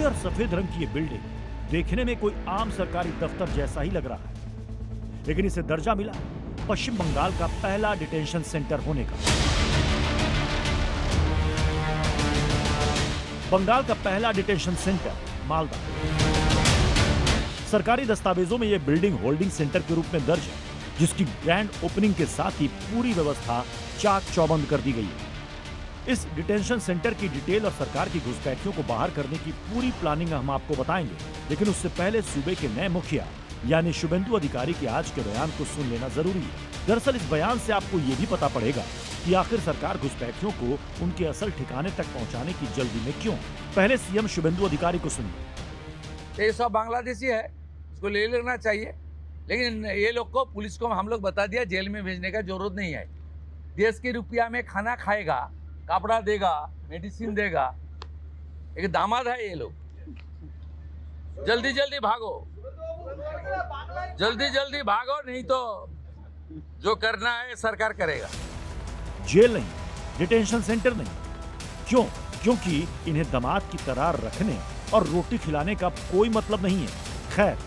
और सफेद रंग की ये बिल्डिंग देखने में कोई आम सरकारी दफ्तर जैसा ही लग रहा है, लेकिन इसे दर्जा मिला पश्चिम बंगाल का पहला डिटेंशन सेंटर होने का। बंगाल का पहला डिटेंशन सेंटर मालदा। सरकारी दस्तावेजों में यह बिल्डिंग होल्डिंग सेंटर के रूप में दर्ज है, जिसकी ग्रैंड ओपनिंग के साथ ही पूरी व्यवस्था चाक चौबंद कर दी गई है। इस डिटेंशन सेंटर की डिटेल और सरकार की घुसपैठियों को बाहर करने की पूरी प्लानिंग हम आपको बताएंगे, लेकिन उससे पहले सूबे के नए मुखिया यानी शुभेंदु अधिकारी के आज के बयान को सुन लेना जरूरी है। दरअसल इस बयान से आपको ये भी पता पड़ेगा कि आखिर सरकार घुसपैठियों को उनके असल ठिकाने तक पहुंचाने की जल्दी में क्यों। पहले सीएम शुभेंदु अधिकारी को सुनिए। ये सब बांग्लादेशी है, इसको ले लेना चाहिए, लेकिन ये लोग को पुलिस को हम लोग बता दिया जेल में भेजने का जरूरत नहीं है। देश के रुपया में खाना खाएगा, कपड़ा देगा, मेडिसिन देगा। एक दामाद है ये लोग। जल्दी जल्दी भागो, जल्दी जल्दी भागो, नहीं तो जो करना है सरकार करेगा। जेल नहीं, डिटेंशन सेंटर नहीं। क्यों? क्योंकि इन्हें दामाद की तरह रखने और रोटी खिलाने का कोई मतलब नहीं है। खैर,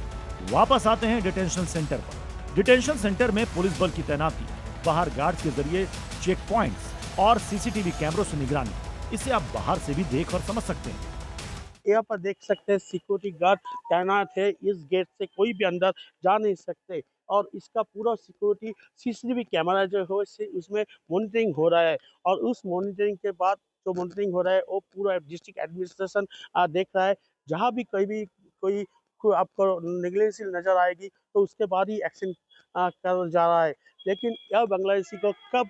वापस आते हैं डिटेंशन सेंटर पर। डिटेंशन सेंटर में पुलिस बल की तैनाती, बाहर गार्ड्स के जरिए चेक पॉइंट्स और सीसीटीवी कैमरों से निगरानी। इसे आप बाहर से भी देख और समझ सकते हैं। यहाँ पर देख सकते हैं सिक्योरिटी गार्ड तैनात है। इस गेट से कोई भी अंदर जा नहीं सकते और इसका पूरा सिक्योरिटी सीसीटीवी कैमरा जो है उसमें मॉनिटरिंग हो रहा है और उस मॉनिटरिंग के बाद जो मॉनिटरिंग हो रहा है वो पूरा डिस्ट्रिक्ट एडमिनिस्ट्रेशन देख रहा है। जहाँ भी कोई आपको नेग्लिजेंस नजर आएगी तो उसके बाद ही एक्शन कर जा रहा है। लेकिन यह बांग्लादेशी को कब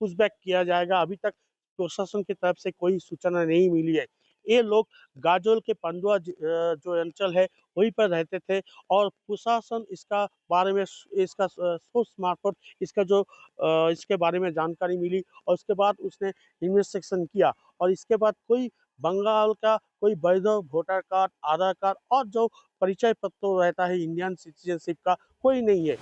पुशबैक किया जाएगा, अभी तक प्रशासन की तरफ से कोई सूचना नहीं मिली है। ये लोग गाजोल के पंडुआ जो अंचल है वहीं पर रहते थे और प्रशासन इसका बारे में इसका सोर्स मार्फत इसके बारे में जानकारी मिली और उसके बाद उसने इन्वेस्टिगेशन किया और इसके बाद कोई बंगाल का कोई वैध वोटर कार्ड, आधार कार्ड और जो परिचय पत्र रहता है इंडियन सिटीजनशिप का, कोई नहीं है।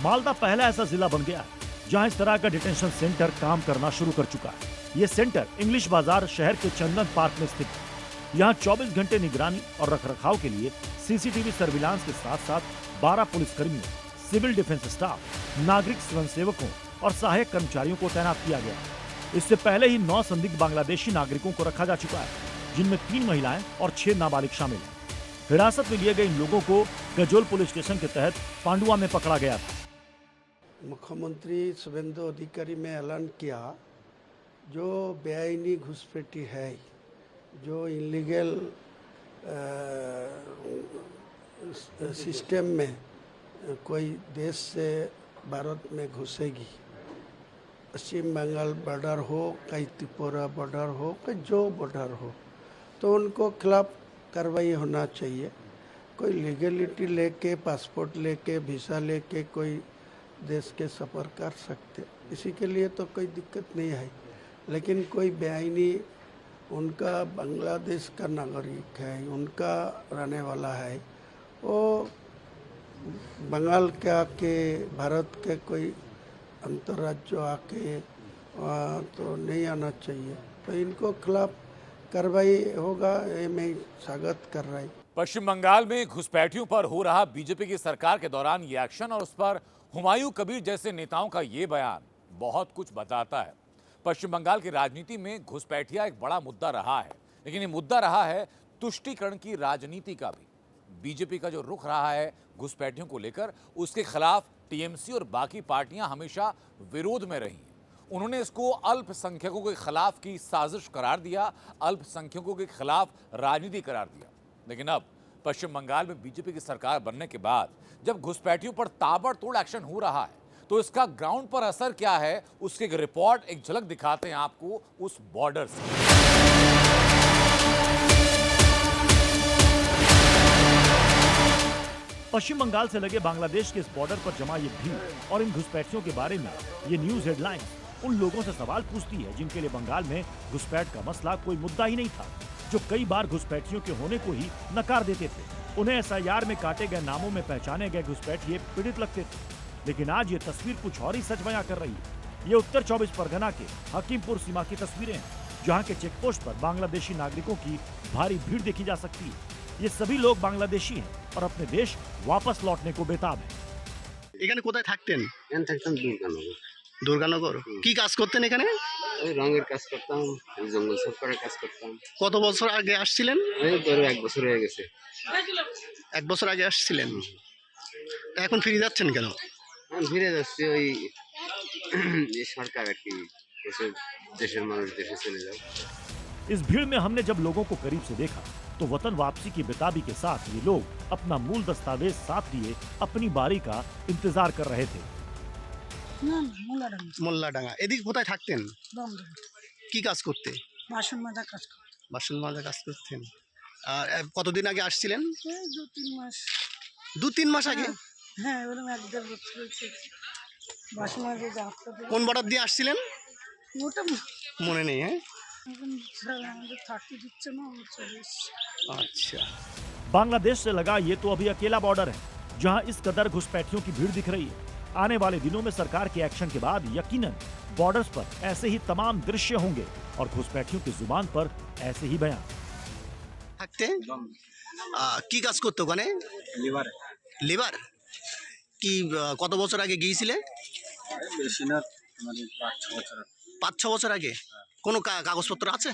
मालदा पहला ऐसा जिला बन गया है जहां इस तरह का डिटेंशन सेंटर काम करना शुरू कर चुका है। ये सेंटर इंग्लिश बाजार शहर के चंदन पार्क में स्थित है। यहाँ 24 घंटे निगरानी और रखरखाव के लिए सीसीटीवी सर्विलांस के साथ साथ 12 पुलिसकर्मियों, सिविल डिफेंस स्टाफ, नागरिक स्वयंसेवकों और सहायक कर्मचारियों को तैनात किया गया है। इससे पहले ही 9 संदिग्ध बांग्लादेशी नागरिकों को रखा जा चुका है, जिनमें 3 महिलाएं और 6 नाबालिग शामिल हैं। हिरासत में लिए गए इन लोगों को गजोल पुलिस स्टेशन के तहत पांडुआ में पकड़ा गया था। मुख्यमंत्री शुभेंदु अधिकारी में ऐलान किया, जो बेआईनी घुसपैठी है, जो इलीगल सिस्टम में कोई देश से भारत में घुसेगी, पश्चिम बंगाल बॉर्डर हो, कहीं त्रिपुरा बॉर्डर हो, कहीं जो बॉर्डर हो, तो उनको खिलाफ कार्रवाई होना चाहिए। कोई लीगलिटी लेके, पासपोर्ट लेके, वीज़ा लेके कोई देश के सफ़र कर सकते, इसी के लिए तो कोई दिक्कत नहीं है। लेकिन कोई बेआईनी, उनका बांग्लादेश का नागरिक है, उनका रहने वाला है, वो बंगाल के आके भारत के कोई अंतर्राज्य आके तो नहीं आना चाहिए। तो इनको खिलाफ कार्रवाई होगा, ये मैं स्वागत कर रहा हूँ। पश्चिम बंगाल में घुसपैठियों पर हो रहा बीजेपी की सरकार के दौरान ये एक्शन और उस पर हुमायूं कबीर जैसे नेताओं का ये बयान बहुत कुछ बताता है। पश्चिम बंगाल की राजनीति में घुसपैठिया एक बड़ा मुद्दा रहा है, लेकिन ये मुद्दा रहा है तुष्टीकरण की राजनीति का भी। बीजेपी का जो रुख रहा है घुसपैठियों को लेकर, उसके खिलाफ टीएमसी और बाकी पार्टियां हमेशा विरोध में रही हैं। उन्होंने इसको अल्पसंख्यकों के खिलाफ की साजिश करार दिया, अल्पसंख्यकों के खिलाफ राजनीति करार दिया। लेकिन अब पश्चिम बंगाल में बीजेपी की सरकार बनने के बाद जब घुसपैठियों पर ताबड़तोड़ एक्शन हो रहा है, तो इसका ग्राउंड पर असर क्या है, उसकी एक रिपोर्ट, एक झलक दिखाते हैं आपको उस बॉर्डर से। पश्चिम बंगाल से लगे बांग्लादेश के इस बॉर्डर पर जमा ये भीड़ और इन घुसपैठियों के बारे में ये न्यूज हेडलाइंस उन लोगों से सवाल पूछती है जिनके लिए बंगाल में घुसपैठ का मसला कोई मुद्दा ही नहीं था, जो कई बार घुसपैठियों के होने को ही नकार देते थे। उन्हें एसआईआर में काटे गए नामों में पहचाने गए घुसपैठिए पीड़ित लगते थे। लेकिन आज ये तस्वीर कुछ और ही सच बयां कर रही है। ये उत्तर 24 परगना के हकीमपुर सीमा की तस्वीरें हैं, जहां के चेक पोस्ट पर बांग्लादेशी नागरिकों की भारी भीड़ देखी जा सकती है। ये सभी लोग बांग्लादेशी हैं और अपने देश वापस लौटने को बेताब हैं। এখানে কোথায় থাকতেন? এখানে থাকতাম দুর্গানগর। দুর্গানগর। কি কাজ করতেন এখানে? ওই রঙের কাজ করতাম, ওই জঙ্গল সাফ করার কাজ করতাম। কত বছর আগে আসছিলেন? এই ধরো 1 বছর হয়ে গেছে। 1 বছর আগে আসছিলেন। তা এখন ফিরে যাচ্ছেন কেন? আমি ফিরে যাচ্ছি ওই এই সরকার আর কি বলছে দেশের মানুষ দেশে চলে যাও। इस भीड़ में हमने जब लोगों को करीब से देखा तो वतन वापसी की बेताबी के साथ ये लोग अपना मूल दस्तावेज साथ लिए अपनी बारी का इंतजार कर रहे थे। না না মোলাডাঙ্গা মোল্লাডাঙ্গা। এদিকে কোথায় থাকতেন? বন্ধ কি কাজ করতে? বাসন মাজা কাজ করে বাসন মাজা কাজ করতেন। আর কতদিন আগে আসছিলেন? এই 2-3 মাস 2-3 মাস আগে। হ্যাঁ ওরকম 1-1.5 বছর হয়েছে বাসন মাজা যাত্রা করে কোন বর্ডার দিয়ে আসছিলেন? ওটা মনে নেই। হ্যাঁ, এখন স্যার আমাদের থাকতে দিচ্ছে না আমরা চলে এসেছি। আচ্ছা। बांग्लादेश से लगा ये तो अभी अकेला बॉर्डर है जहां इस कदर घुसपैठियों की भीड़ दिख रही है। आने वाले दिनों में सरकार के एक्शन के बाद यकीनन बॉर्डर्स पर ऐसे ही तमाम दृश्य होंगे और घुसपैठियों की जुबान पर ऐसे ही बयान। থাকতে কি কাজ করতে ওখানে? লিভারে লিভার। কি কত বছর আগে গিয়েছিলে? বেশি না মানে 5-6 বছর 5-6 বছর আগে। কোনো কাগজপত্র আছে?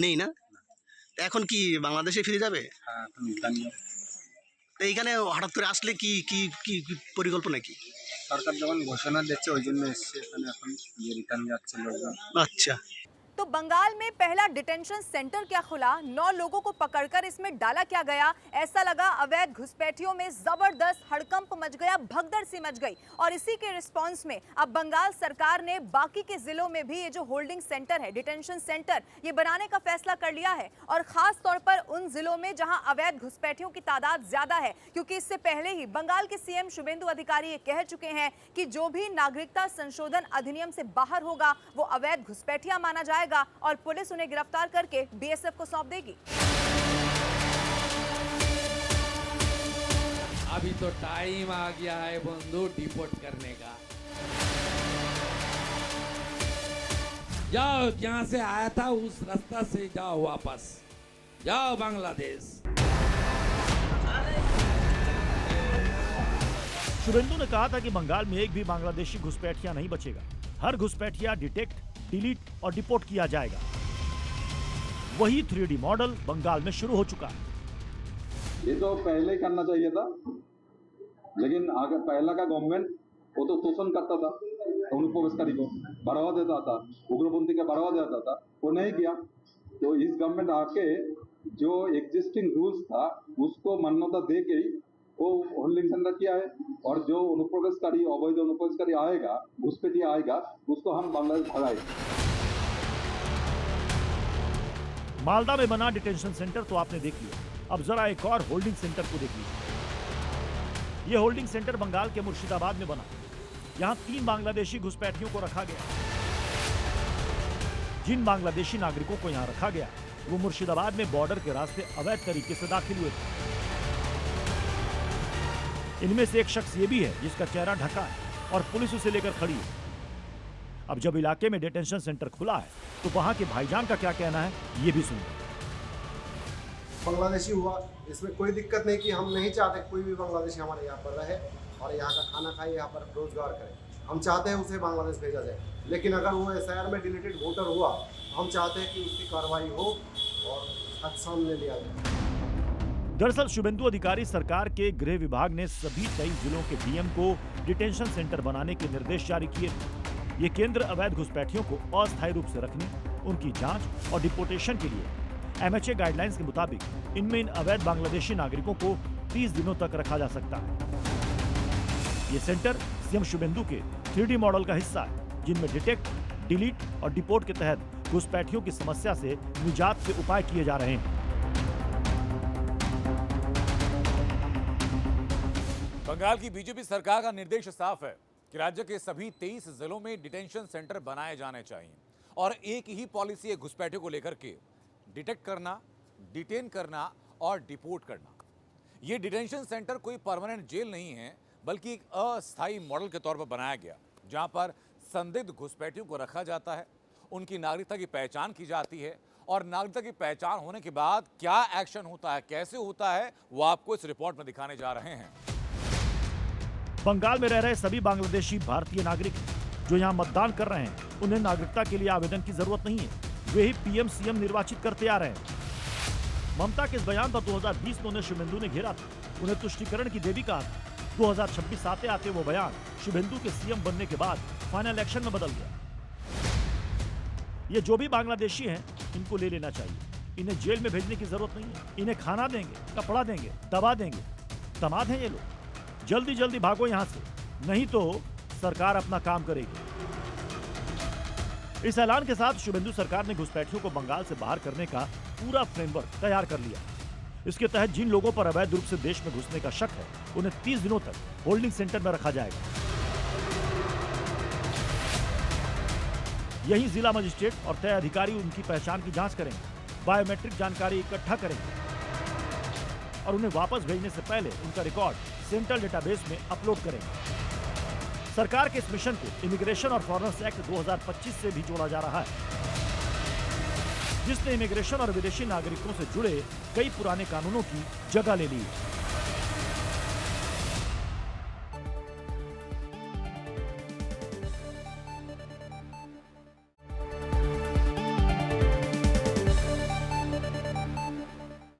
নেই না? এখন কি বাংলাদেশে ফিরে যাবে? হ্যাঁ তুমি জানিও তো এইখানে হঠাৎ করে আসলে কি কি কি কি পরিকল্পনা কি? সরকার যখন ঘোষণা দিচ্ছে ওই জন্য এসছে এখানে এখন রিটার্ন যাচ্ছে লোকজন। আচ্ছা। तो बंगाल में पहला डिटेंशन सेंटर क्या खुला, 9 लोगों को पकड़कर इसमें डाला क्या गया, ऐसा लगा अवैध घुसपैठियों में जबरदस्त हड़कंप मच गया, भगदड़ सी मच गई। और इसी के रिस्पांस में अब बंगाल सरकार ने बाकी के जिलों में भी ये जो होल्डिंग सेंटर है, डिटेंशन सेंटर, ये बनाने का फैसला कर लिया है। और खास तौर पर उन जिलों में जहां अवैध घुसपैठियों की तादाद ज्यादा है, क्योंकि इससे पहले ही बंगाल के सीएम शुभेंदु अधिकारी ये कह चुके हैं कि जो भी नागरिकता संशोधन अधिनियम से बाहर होगा वो अवैध घुसपैठिया माना जाएगा और पुलिस उन्हें गिरफ्तार करके बीएसएफ को सौंप देगी। अभी तो टाइम आ गया है बंधु डिपोर्ट करने का। जाओ, जहां से आया था उस रास्ता से जाओ, वापस जाओ बांग्लादेश। शुभेंदु ने कहा था कि बंगाल में एक भी बांग्लादेशी घुसपैठिया नहीं बचेगा। हर घुसपैठिया डिटेक्ट, डिलीट और डिपोर्ट किया जाएगा। वही 3D मॉडल बंगाल में शुरू हो चुका है। ये तो पहले करना चाहिए था, लेकिन आगे पहला का गवर्नमेंट वो तो शोषण करता था, अनुप्रवेशकारी को बढ़ावा देता था, उग्रपंथी का बढ़ावा देता था, वो नहीं किया। तो इस गवर्नमेंट आके जो एग्जिस्टिंग रूल्स था उसको मान्यता दे के वो होल्डिंग सेंटर किया है, और जो अनुप्रवेशकारी अवैध अनुप्रवेशकारी आएगा, घुसपैठी आएगा, उसको हम बांग्लादेश भगाएंगे। मालदा में बना डिटेंशन सेंटर तो आपने देख लिया, अब जरा एक और होल्डिंग सेंटर को देख लीजिए। ये होल्डिंग सेंटर बंगाल के मुर्शिदाबाद में बना। यहाँ 3 बांग्लादेशी घुसपैठियों को रखा गया। जिन बांग्लादेशी नागरिकों को यहाँ रखा गया वो मुर्शिदाबाद में बॉर्डर के रास्ते अवैध तरीके से दाखिल हुए थे। इनमें से एक शख्स ये भी है जिसका चेहरा ढका है और पुलिस उसे लेकर खड़ी है। अब जब इलाके में डिटेंशन सेंटर खुला है तो वहां के भाईजान का क्या कहना है ये भी सुनिए। बांग्लादेशी हुआ, इसमें कोई दिक्कत नहीं कि हम नहीं चाहते कोई भी बांग्लादेशी हमारे यहाँ पर रहे और यहाँ का खाना खाए, यहाँ पर रोजगार करे। हम चाहते हैं उसे बांग्लादेश भेजा जाए, लेकिन अगर वो SIR में डिलीटेड वोटर हुआ तो हम चाहते हैं कि उसकी कार्रवाई हो और हद सामने लिया जाए। दरअसल शुभेंदु अधिकारी सरकार के गृह विभाग ने सभी 23 जिलों के डीएम को डिटेंशन सेंटर बनाने के निर्देश जारी किए थे। ये केंद्र अवैध घुसपैठियों को अस्थायी रूप से रखने, उनकी जांच और डिपोर्टेशन के लिए MHA गाइडलाइंस के मुताबिक इनमें इन अवैध बांग्लादेशी नागरिकों को 30 दिनों तक रखा जा सकता है। ये सेंटर सीएम शुभेंदु के 3D मॉडल का हिस्सा है, जिनमें डिटेक्ट, डिलीट और डिपोर्ट के तहत घुसपैठियों की समस्या से निजात के उपाय किए जा रहे हैं। बंगाल की बीजेपी सरकार का निर्देश साफ है कि राज्य के सभी 23 जिलों में डिटेंशन सेंटर बनाए जाने चाहिए और एक ही पॉलिसी है घुसपैठियों को लेकर के डिटेक्ट करना, डिटेन करना और डिपोर्ट करना। ये डिटेंशन सेंटर कोई परमानेंट जेल नहीं है, बल्कि एक अस्थायी मॉडल के तौर पर बनाया गया, जहां पर संदिग्ध घुसपैठियों को रखा जाता है, उनकी नागरिकता की पहचान की जाती है और नागरिकता की पहचान होने के बाद क्या एक्शन होता है, कैसे होता है, वो आपको इस रिपोर्ट में दिखाने जा रहे हैं। बंगाल में रह रहे सभी बांग्लादेशी भारतीय नागरिक जो यहाँ मतदान कर रहे हैं, उन्हें नागरिकता के लिए आवेदन की जरूरत नहीं है। वे ही पीएम सीएम निर्वाचित करते आ रहे हैं। ममता के इस बयान पर 2020 में उन्हें शुभेंदु ने घेरा था, उन्हें तुष्टीकरण की देवी कहा था। 2026 आते आते वो बयान शुभेंदु के सीएम बनने के बाद फाइनल एक्शन में बदल गया। ये जो भी बांग्लादेशी हैं, इनको ले लेना चाहिए। इन्हें जेल में भेजने की जरूरत नहीं है। इन्हें खाना देंगे, कपड़ा देंगे, दवा देंगे। दामाद हैं ये लोग। जल्दी जल्दी भागो यहाँ से, नहीं तो सरकार अपना काम करेगी। इस ऐलान के साथ शुभेंदु सरकार ने घुसपैठियों को बंगाल से बाहर करने का पूरा फ्रेमवर्क तैयार कर लिया। इसके तहत जिन लोगों पर अवैध रूप से देश में घुसने का शक है, उन्हें 30 दिनों तक होल्डिंग सेंटर में रखा जाएगा। यही जिला मजिस्ट्रेट और तय अधिकारी उनकी पहचान की जांच करेंगे, बायोमेट्रिक जानकारी इकट्ठा करेंगे और उन्हें वापस भेजने से पहले उनका रिकॉर्ड सेंट्रल डेटाबेस में अपलोड करेंगे। सरकार के इस मिशन को इमिग्रेशन और फॉरेनर्स एक्ट 2025 से भी जोड़ा जा रहा है, जिसने इमिग्रेशन और विदेशी नागरिकों से जुड़े कई पुराने कानूनों की जगह ले ली है।